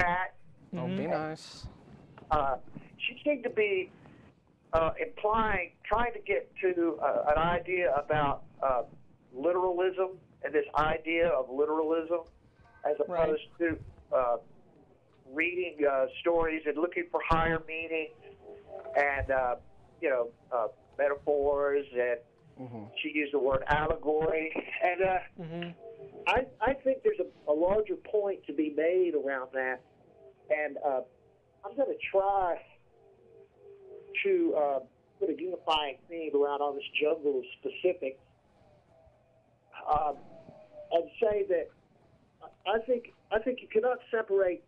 chat. Oh, be nice. She seemed to be trying to get to an idea about literalism and this idea of literalism as opposed to reading stories and looking for higher meaning and, metaphors, and she used the word allegory. And I think there's a larger point to be made around that. And I'm going to try to put a unifying theme around all this jungle of specifics and say that I think you cannot separate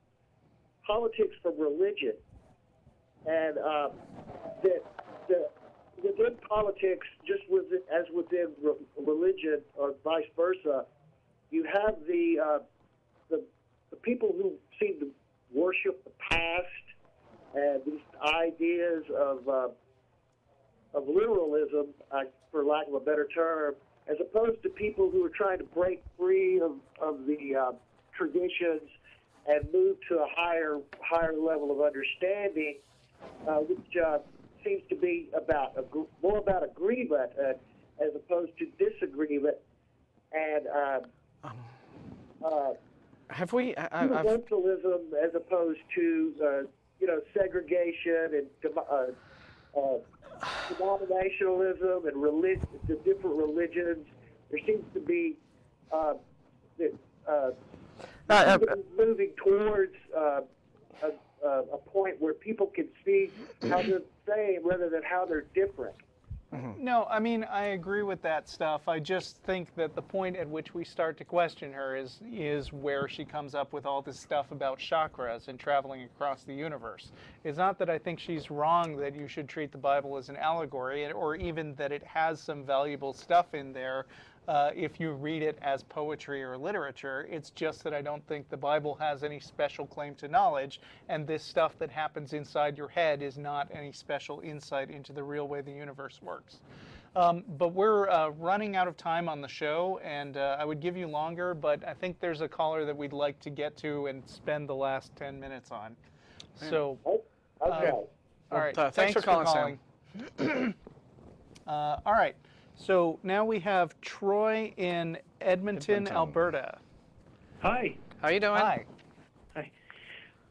politics from religion, and that within politics, just as within religion or vice versa, you have the people who seem to worship the past and these ideas of literalism, for lack of a better term, as opposed to people who are trying to break free of the traditions and move to a higher level of understanding, which seems to be more about agreement as opposed to disagreement, and have we universalism as opposed to segregation and denominationalism and the different religions. There seems to be moving towards a point where people can see how they're the same rather than how they're different. No, I mean, I agree with that stuff. I just think that the point at which we start to question her is where she comes up with all this stuff about chakras and traveling across the universe. It's not that I think she's wrong that you should treat the Bible as an allegory, or even that it has some valuable stuff in there if you read it as poetry or literature. It's just that I don't think the Bible has any special claim to knowledge, and this stuff that happens inside your head is not any special insight into the real way the universe works. But we're running out of time on the show, and I would give you longer, but I think there's a caller that we'd like to get to and spend the last 10 minutes on. So, okay. All right. Thanks for calling, Sam. All right. So now we have Troy in Edmonton, Alberta. Hi. How you doing? Hi.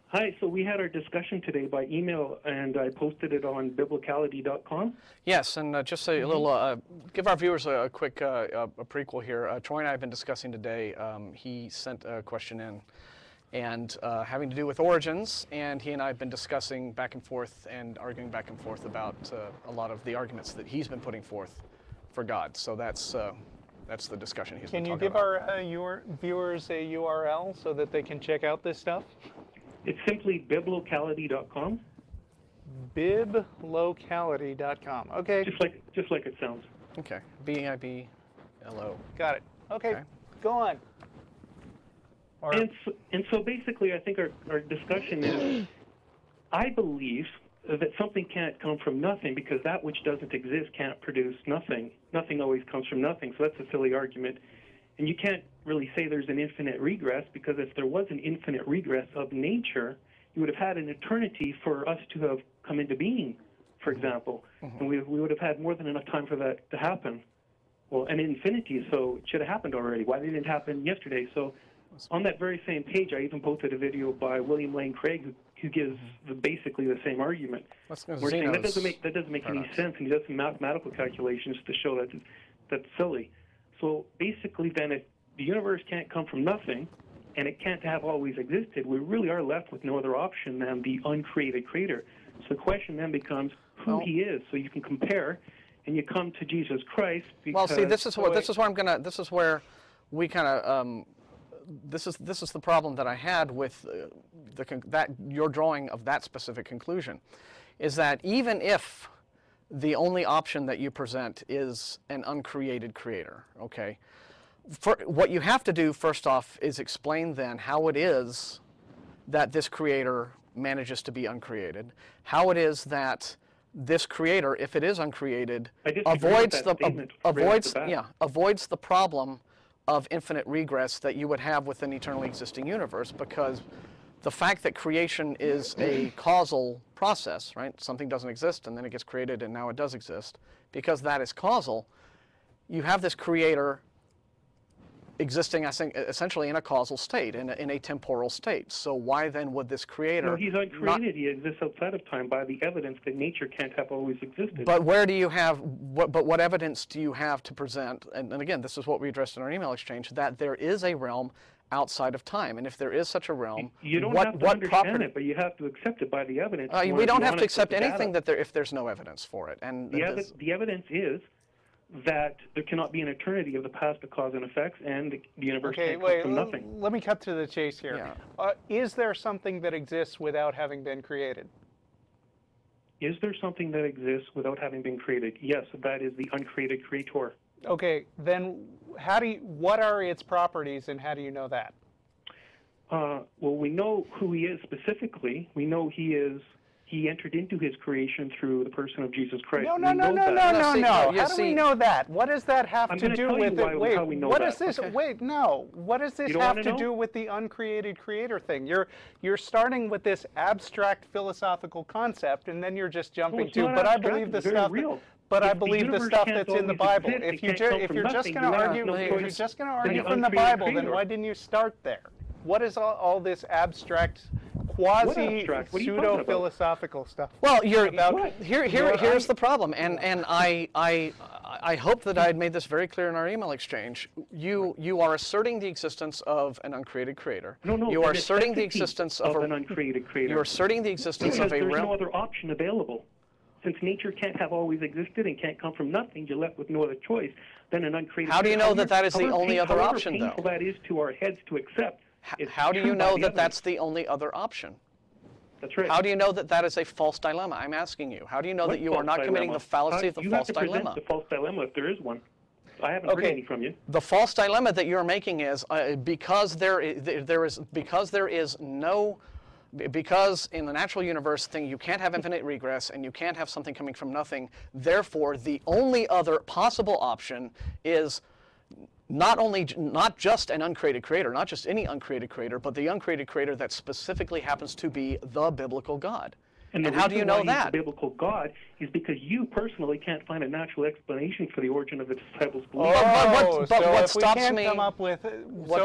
Hi. So we had our discussion today by email, and I posted it on biblicality.com. Yes, and just a little, give our viewers a quick a prequel here. Troy and I have been discussing today. He sent a question in, and having to do with origins, and he and I have been discussing back and forth and arguing back and forth about a lot of the arguments that he's been putting forth for God. So that's the discussion he's been talking about. Can you give our your viewers a URL so that they can check out this stuff? It's simply biblocality.com. Biblocality.com. Okay. Just like it sounds. Okay. BIBLO. Got it. Okay. Go on. And so basically, I think our discussion is, I believe that something can't come from nothing because that which doesn't exist can't produce nothing. Nothing always comes from nothing, so that's a silly argument. And you can't really say there's an infinite regress, because if there was an infinite regress of nature, you would have had an eternity for us to have come into being, for example. And we would have had more than enough time for that to happen. Well, an infinity, so it should have happened already. Why didn't it happen yesterday? So on that very same page, I even posted a video by William Lane Craig who gives basically the same argument. We're saying that doesn't make any sense, and he does some mathematical calculations to show that that's silly. So basically, then, if the universe can't come from nothing, and it can't have always existed, we really are left with no other option than the uncreated creator. So the question then becomes who he is. So you can compare, and you come to Jesus Christ. Well, see, this is where we kind of. This is the problem that I had with your drawing of that specific conclusion, is that even if the only option that you present is an uncreated creator, okay, what you have to do first off is explain then how it is that this creator manages to be uncreated, how it is that this creator, if it is uncreated, avoids the problem of infinite regress that you would have with an eternally existing universe, because the fact that creation is a causal process, right? Something doesn't exist and then it gets created and now it does exist. Because that is causal, you have this creator existing, I think, essentially in a causal state, in a temporal state. So why then would this creator... No, he's uncreated. He exists outside of time by the evidence that nature can't have always existed. But where do you have... what evidence do you have to present? And again, this is what we addressed in our email exchange, that there is a realm outside of time. And if there is such a realm, you don't have to understand it, but you have to accept it by the evidence. We don't have to accept anything if there's no evidence for it. And the evidence is that there cannot be an eternity of the past of cause and effects, and the universe can't come from nothing. Let me cut to the chase here. Yeah. Is there something that exists without having been created? Is there something that exists without having been created? Yes, that is the uncreated creator. Okay, then what are its properties, and how do you know that? Well, we know who he is specifically. We know he entered into his creation through the person of Jesus Christ. No. How do we know that? What does that have to do with it? Wait, what is this? Okay. Wait, no. What does this have to do with the uncreated creator thing? You're starting with this abstract philosophical concept, and then you're just jumping to. But I believe the stuff. But I believe the stuff that's in the Bible. If you're just going to argue from the Bible, then why didn't you start there? What is all this abstract, pseudo-philosophical stuff? Well, here's the problem, and I hope that I had made this very clear in our email exchange. You are asserting the existence of an uncreated creator. No. You are asserting the existence of an uncreated creator. You are asserting the existence of a realm. There's no other option available. Since nature can't have always existed and can't come from nothing, you're left with no other choice than an uncreated. How do you know that is the only other option, though? However painful that is to our heads to accept. How do you know that that's the only other option? That's right. How do you know that that is a false dilemma? I'm asking you. How do you know that you are not committing the fallacy of the false dilemma? You have to present the false dilemma if there is one. I haven't heard any from you. The false dilemma that you're making is because in the natural universe thing you can't have infinite regress and you can't have something coming from nothing. Therefore, the only other possible option is not just an uncreated creator, not just any uncreated creator, but the uncreated creator that specifically happens to be the biblical God. And how do you know that? The biblical God is because you personally can't find a natural explanation for the origin of the disciples' belief. So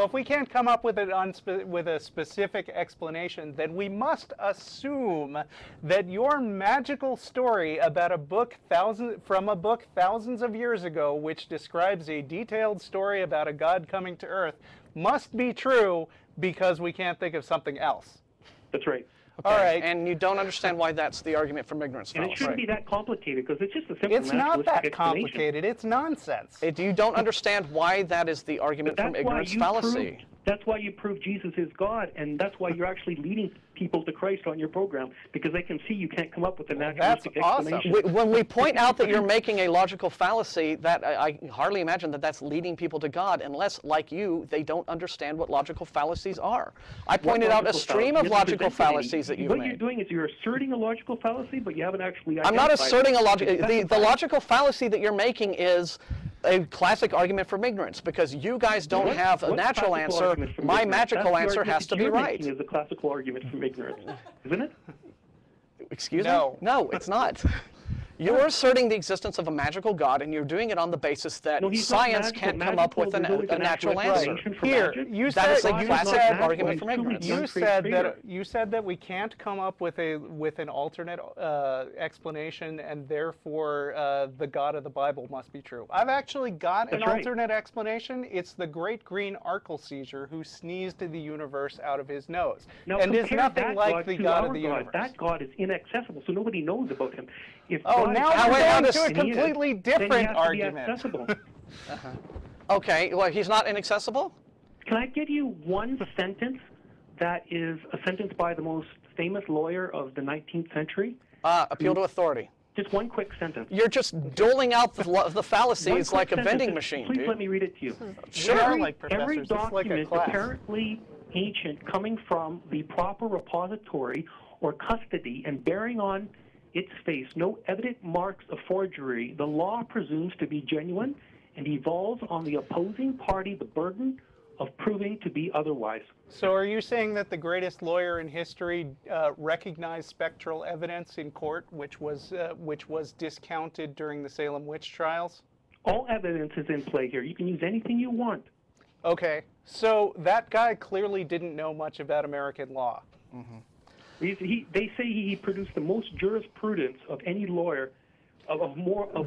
if we can't come up with a specific explanation, then we must assume that your magical story about a book thousands of years ago, which describes a detailed story about a God coming to Earth, must be true because we can't think of something else. That's right. Okay. All right, and you don't understand why that's the argument from ignorance fallacy. And it shouldn't be that complicated because it's just a simple It's not that complicated. It's nonsense. You don't understand why that is the argument from ignorance fallacy. That's why you prove Jesus is God, and that's why you're actually leading people to Christ on your program, because they can see you can't come up with a naturalistic explanation. Awesome. When we point out that you're making a logical fallacy, that I hardly imagine that that's leading people to God, unless, like you, they don't understand what logical fallacies are. I pointed out a stream of logical fallacies that you've made. What you're doing is you're asserting a logical fallacy, but you haven't actually I'm not asserting a logical... The logical fallacy that you're making is a classic argument from ignorance, because you guys don't have a natural answer. My magical answer has to be right. Is a classical argument from ignorance, isn't it? Excuse me? No, it's not. You're asserting the existence of a magical God, and you're doing it on the basis that science can't come up with a natural answer. Here, that is a classic argument from ignorance. You said that we can't come up with an alternate explanation, and therefore the God of the Bible must be true. I've actually got an alternate explanation. It's the great green Arkle seizure who sneezed the universe out of his nose, and is nothing like the God of the universe. That God is inaccessible, so nobody knows about him. Now we're going to a completely different argument. Okay, well, he's not inaccessible? Can I give you one sentence that is a sentence by the most famous lawyer of the 19th century? Appeal to authority. Just one quick sentence. You're just doling out the fallacies like a vending machine, Please let me read it to you. Sure. Every document apparently ancient coming from the proper repository or custody and bearing on its face no evident marks of forgery, the law presumes to be genuine and devolves on the opposing party the burden of proving to be otherwise. So are you saying that the greatest lawyer in history recognized spectral evidence in court, which was discounted during the Salem witch trials? All evidence is in play here. You can use anything you want. Okay, so that guy clearly didn't know much about American law. They say he produced the most jurisprudence of any lawyer.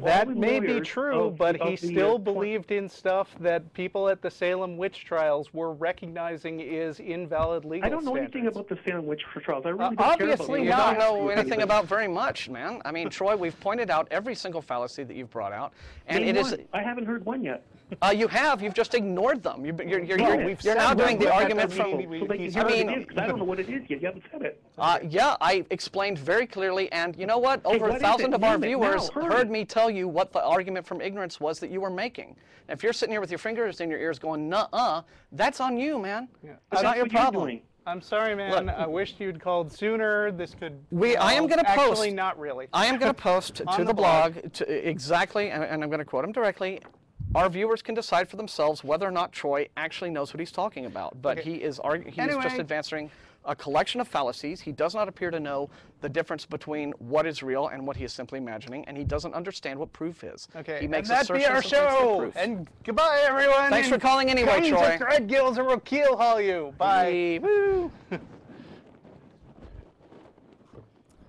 That may be true, but he still believed in stuff that people at the Salem witch trials were recognizing is invalid legal I don't know standards. anything about the Salem witch trials. I really don't Obviously, you care about don't know anything about very much, man. I mean, Troy, we've pointed out every single fallacy that you've brought out, and Name it is. one. I haven't heard one yet. You have. You've just ignored them. You're said now doing the that argument doesn't from. mean So they can hear what it is, because I don't know what it is yet. You haven't said it. Yeah, I explained very clearly, and you know what? Hey, Over what is 1,000 it? of our Name it viewers now. heard me tell you what the argument from ignorance was that you were making. And if you're sitting here with your fingers in your ears going, nuh-uh, that's on you, man. Yeah. It's not your problem. I'm sorry, man. Look. I wished you'd called sooner. This could. I am going to post. Actually, not really. I am going to post On to the the blog exactly, and I'm going to quote him directly. Our viewers can decide for themselves whether or not Troy actually knows what he's talking about. But Okay. he is Anyway. just advancing a collection of fallacies. He does not appear to know the difference between what is real and what he is simply imagining, and he doesn't understand what proof is. Okay, He makes and that be our assertions and thinks they're show. proof. And goodbye, everyone. Thanks for and calling anyway, come Troy. to Thread Gills or we'll keel haul you. Bye. Hey, woo.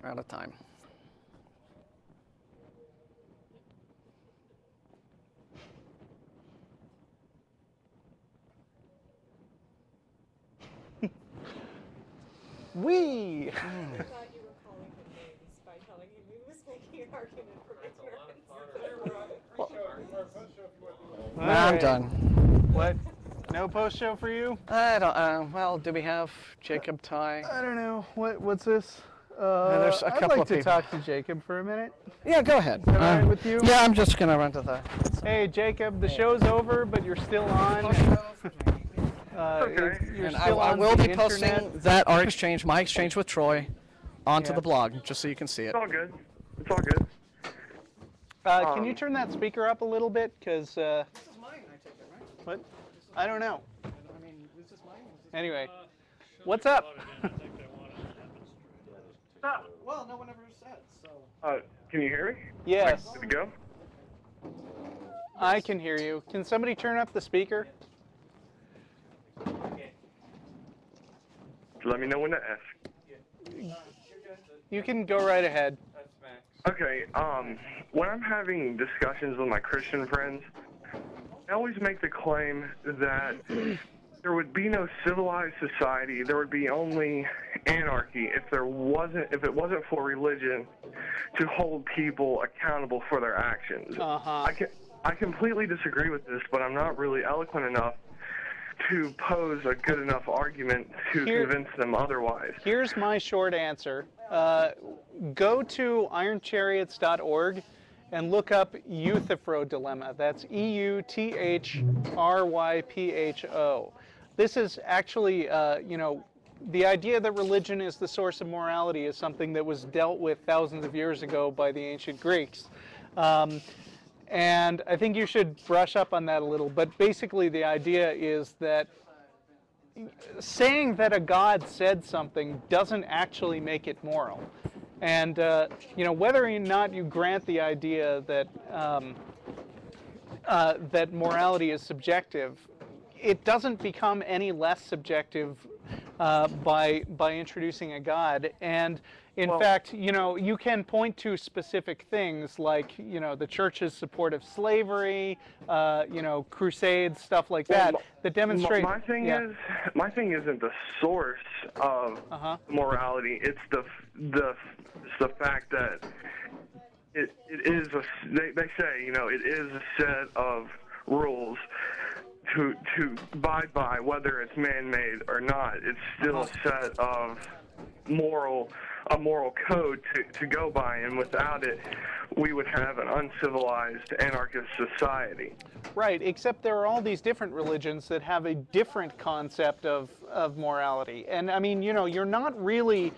We're out of time. We. I thought you were calling him names by telling him he was making an argument for ignorance. I'm done. What? No post show for you? I don't. Well, do we have Jacob Ty? I don't know. What's this? there's a I'd couple like of to people. talk to Jacob for a minute. Yeah, go ahead. Is that all right with you? Yeah, I'm just gonna run to the. Hey, Jacob, the show's over, but you're still on. You're And still I on will the be posting internet. that our exchange, my exchange with Troy, onto Yeah. the blog, just so you can see it. It's all good. It's all good. Can you turn that speaker up a little bit? Because, This is mine, I take it, right? what? I don't know. I mean, this is mine. Anyway, what's up? Well, no one ever said, so. Can you hear me? Yes, Good to go? I can hear you. Can somebody turn up the speaker? Let me know when to ask. You can go right ahead. Okay, when I'm having discussions with my Christian friends, I always make the claim that there would be no civilized society. There would be only anarchy if it wasn't for religion to hold people accountable for their actions. Uh-huh. I completely disagree with this, but I'm not really eloquent enough to pose a good enough argument to convince them otherwise. Here's my short answer. Go to ironchariots.org and look up Euthrypho dilemma. That's EUTHRYPHO. This is actually, the idea that religion is the source of morality is something that was dealt with thousands of years ago by the ancient Greeks. And I think you should brush up on that a little. But basically the idea is that saying that a god said something doesn't actually make it moral. And whether or not you grant the idea that that morality is subjective, it doesn't become any less subjective by introducing a god. And in fact, you can point to specific things like, the church's support of slavery, crusades, stuff like that, that demonstrate. My thing isn't the source of morality. It's the fact that it is they say it is a set of rules to abide by, whether it's man-made or not. It's still a set of moral code to go by, and without it, we would have an uncivilized anarchist society. Right, except there are all these different religions that have a different concept of morality. And I mean, you're not really